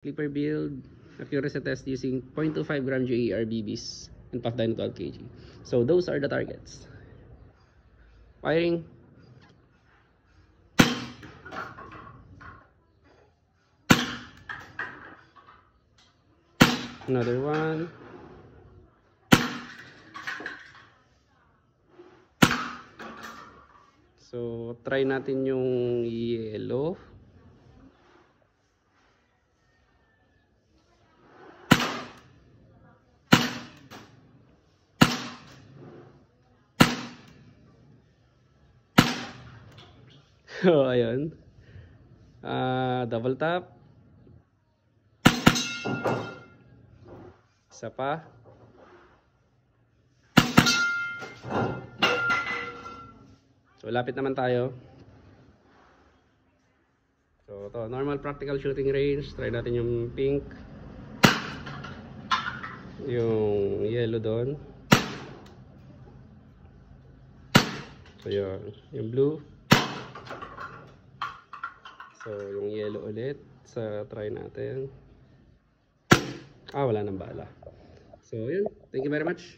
Clipper build, accuracy test using 0.25 gram GER BBs and puff dyno 12 kg. So those are the targets. Firing. Another one. So try natin yung yellow. So ayun. Double tap. Isa pa. So lapit naman tayo. So ito, normal practical shooting range. Try natin yung pink. Yung yellow doon. So yun, yung blue. So yung yellow ulit. Sa try natin. Wala nang bala. So yun, thank you very much.